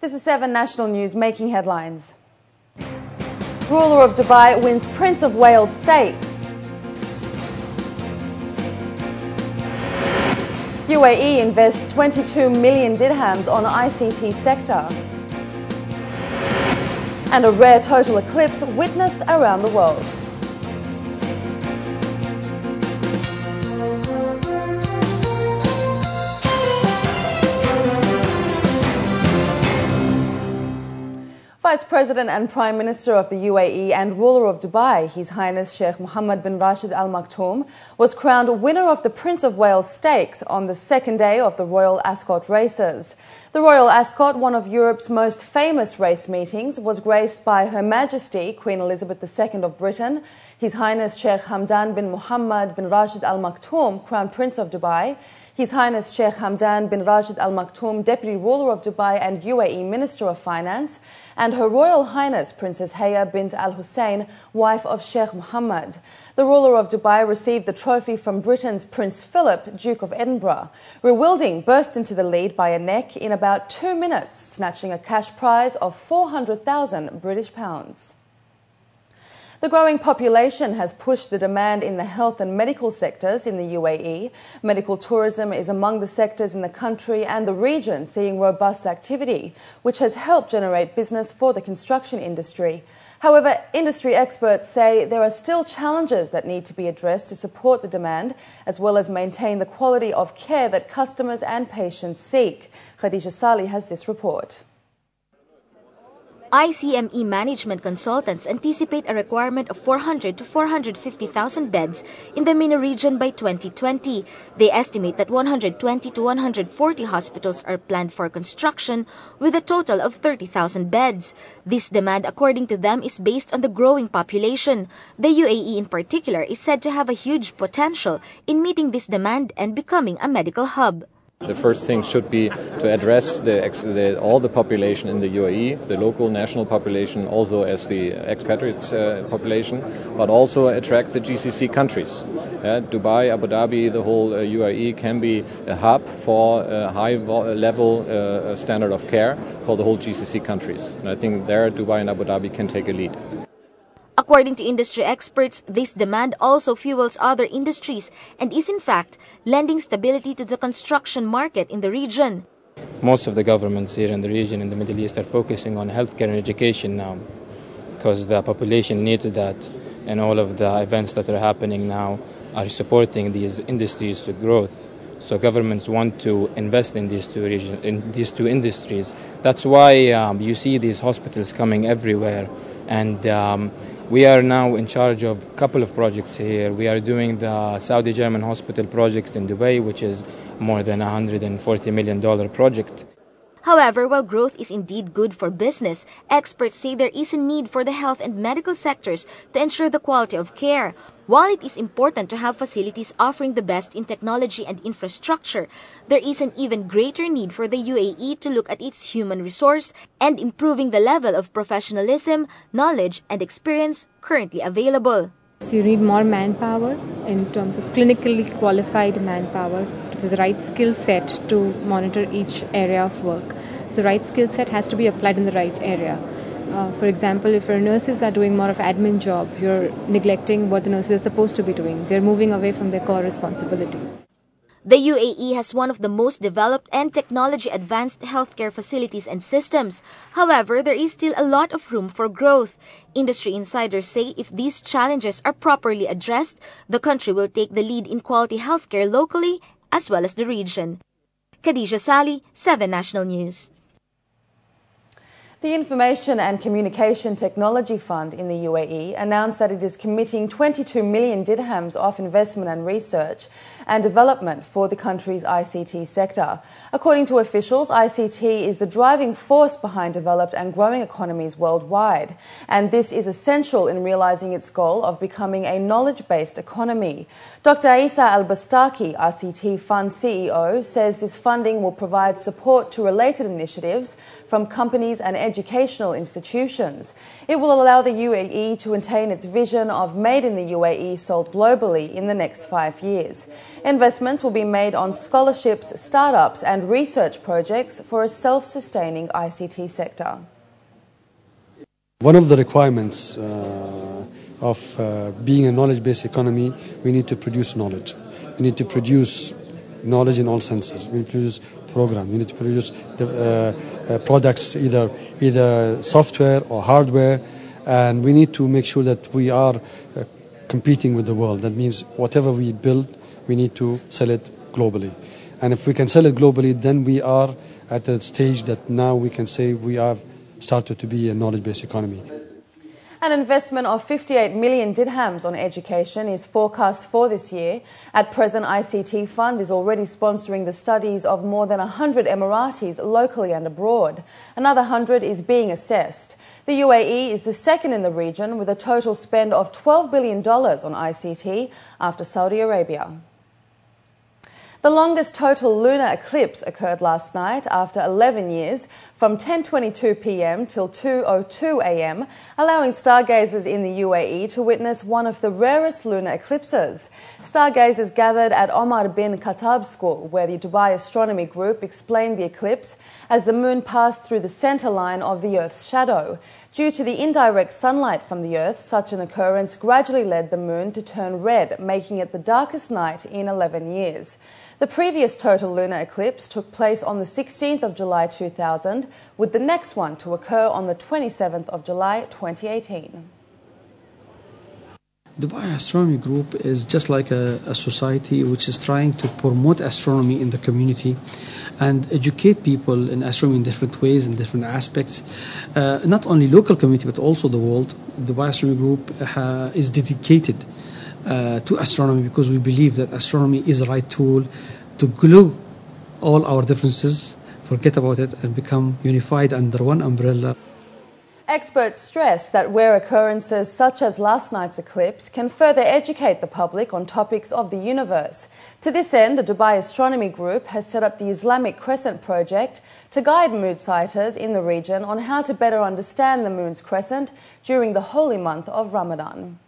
This is 7 National News making headlines. Ruler of Dubai wins Prince of Wales stakes. UAE invests 22 million dirhams on ICT sector. And a rare total eclipse witnessed around the world. Vice President and Prime Minister of the UAE and ruler of Dubai, His Highness Sheikh Mohammed bin Rashid Al Maktoum, was crowned winner of the Prince of Wales Stakes on the second day of the Royal Ascot races. The Royal Ascot, one of Europe's most famous race meetings, was graced by Her Majesty Queen Elizabeth II of Britain, His Highness Sheikh Hamdan bin Mohammed bin Rashid Al Maktoum, Crown Prince of Dubai, His Highness Sheikh Hamdan bin Rashid Al Maktoum, Deputy Ruler of Dubai and UAE Minister of Finance, and Her Royal Highness Princess Haya bint Al Hussein, wife of Sheikh Mohammed. The ruler of Dubai received the trophy from Britain's Prince Philip, Duke of Edinburgh. Rewilding burst into the lead by a neck in about 2 minutes, snatching a cash prize of 400,000 British pounds. The growing population has pushed the demand in the health and medical sectors in the UAE. Medical tourism is among the sectors in the country and the region seeing robust activity, which has helped generate business for the construction industry. However, industry experts say there are still challenges that need to be addressed to support the demand, as well as maintain the quality of care that customers and patients seek. Khadija Salih has this report. ICME management consultants anticipate a requirement of 400 to 450,000 beds in the MENA region by 2020. They estimate that 120 to 140 hospitals are planned for construction with a total of 30,000 beds. This demand, according to them, is based on the growing population. The UAE in particular is said to have a huge potential in meeting this demand and becoming a medical hub. The first thing should be to address all the population in the UAE, the local national population, also as the expatriates population, but also attract the GCC countries. Dubai, Abu Dhabi, the whole UAE can be a hub for a high-level standard of care for the whole GCC countries. And I think there Dubai and Abu Dhabi can take a lead. According to industry experts, this demand also fuels other industries and is in fact lending stability to the construction market in the region. Most of the governments here in the region in the Middle East are focusing on healthcare and education now because the population needs that, and all of the events that are happening now are supporting these industries to growth. So governments want to invest in these two industries. That's why you see these hospitals coming everywhere, and we are now in charge of a couple of projects here. We are doing the Saudi-German hospital project in Dubai, which is more than $140 million project. However, while growth is indeed good for business, experts say there is a need for the health and medical sectors to ensure the quality of care. While it is important to have facilities offering the best in technology and infrastructure, there is an even greater need for the UAE to look at its human resource and improving the level of professionalism, knowledge, and experience currently available. So you need more manpower in terms of clinically qualified manpower with the right skill set to monitor each area of work. So the right skill set has to be applied in the right area. For example, if your nurses are doing more of admin job, you're neglecting what the nurses are supposed to be doing. They're moving away from their core responsibility. The UAE has one of the most developed and technology-advanced healthcare facilities and systems. However, there is still a lot of room for growth. Industry insiders say if these challenges are properly addressed, the country will take the lead in quality healthcare locally as well as the region. Khadija Salih, 7 National News. The Information and Communication Technology Fund in the UAE announced that it is committing 22 million dirhams of investment and research and development for the country's ICT sector. According to officials, ICT is the driving force behind developed and growing economies worldwide, and this is essential in realizing its goal of becoming a knowledge-based economy. Dr. Isa Al-Bastaki, ICT Fund CEO, says this funding will provide support to related initiatives from companies and educational institutions. It will allow the UAE to attain its vision of Made in the UAE sold globally in the next 5 years. Investments will be made on scholarships, startups and research projects for a self-sustaining ICT sector. One of the requirements of being a knowledge-based economy, we need to produce knowledge. We need to produce knowledge in all senses. We need to produce programs. We need to produce products, either software or hardware, and we need to make sure that we are competing with the world. That means whatever we build, we need to sell it globally. And if we can sell it globally, then we are at a stage that now we can say we have started to be a knowledge-based economy. An investment of 58 million dirhams on education is forecast for this year. At present, ICT Fund is already sponsoring the studies of more than 100 Emiratis locally and abroad. Another 100 is being assessed. The UAE is the second in the region with a total spend of $12 billion on ICT after Saudi Arabia. The longest total lunar eclipse occurred last night after 11 years from 10:22 p.m. till 2:02 a.m., allowing stargazers in the UAE to witness one of the rarest lunar eclipses. Stargazers gathered at Omar bin Khattab School, where the Dubai Astronomy Group explained the eclipse as the moon passed through the centre line of the Earth's shadow. Due to the indirect sunlight from the Earth, such an occurrence gradually led the moon to turn red, making it the darkest night in 11 years. The previous total lunar eclipse took place on the 16th of July 2000, with the next one to occur on the 27th of July 2018. Dubai Astronomy Group is just like a society which is trying to promote astronomy in the community and educate people in astronomy in different ways and different aspects. Not only local community but also the world. Dubai Astronomy Group is dedicated to astronomy because we believe that astronomy is the right tool to glue all our differences, forget about it, and become unified under one umbrella. Experts stress that rare occurrences such as last night's eclipse can further educate the public on topics of the universe. To this end, the Dubai Astronomy Group has set up the Islamic Crescent Project to guide moon sighters in the region on how to better understand the moon's crescent during the holy month of Ramadan.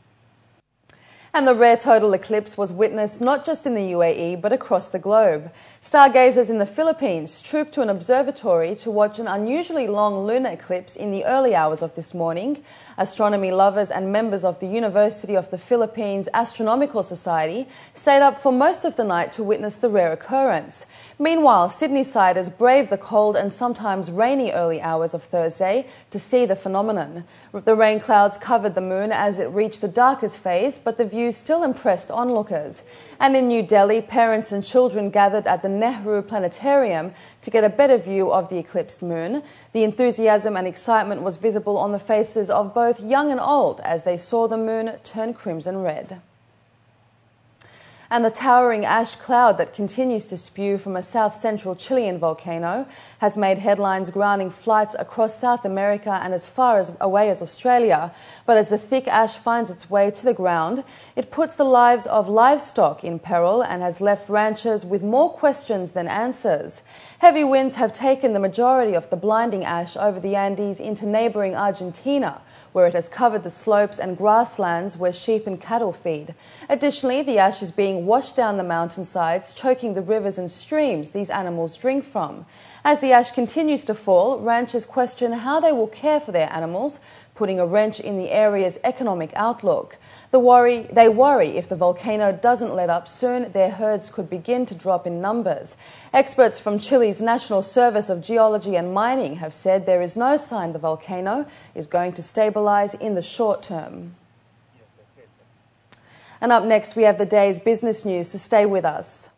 And the rare total eclipse was witnessed not just in the UAE but across the globe. Stargazers in the Philippines trooped to an observatory to watch an unusually long lunar eclipse in the early hours of this morning. Astronomy lovers and members of the University of the Philippines Astronomical Society stayed up for most of the night to witness the rare occurrence. Meanwhile, Sydney-siders braved the cold and sometimes rainy early hours of Thursday to see the phenomenon. The rain clouds covered the moon as it reached the darkest phase, but the view still impressed onlookers. And in New Delhi, parents and children gathered at the Nehru Planetarium to get a better view of the eclipsed moon. The enthusiasm and excitement was visible on the faces of both young and old as they saw the moon turn crimson red. And the towering ash cloud that continues to spew from a south-central Chilean volcano has made headlines grounding flights across South America and as far away as Australia. But as the thick ash finds its way to the ground, it puts the lives of livestock in peril and has left ranchers with more questions than answers. Heavy winds have taken the majority of the blinding ash over the Andes into neighbouring Argentina, where it has covered the slopes and grasslands where sheep and cattle feed. Additionally, the ash is being washed down the mountainsides, choking the rivers and streams these animals drink from. As the ash continues to fall, ranchers question how they will care for their animals, putting a wrench in the area's economic outlook. They worry if the volcano doesn't let up soon, their herds could begin to drop in numbers. Experts from Chile's National Service of Geology and Mining have said there is no sign the volcano is going to stabilise in the short term. And up next, we have the day's business news, so stay with us.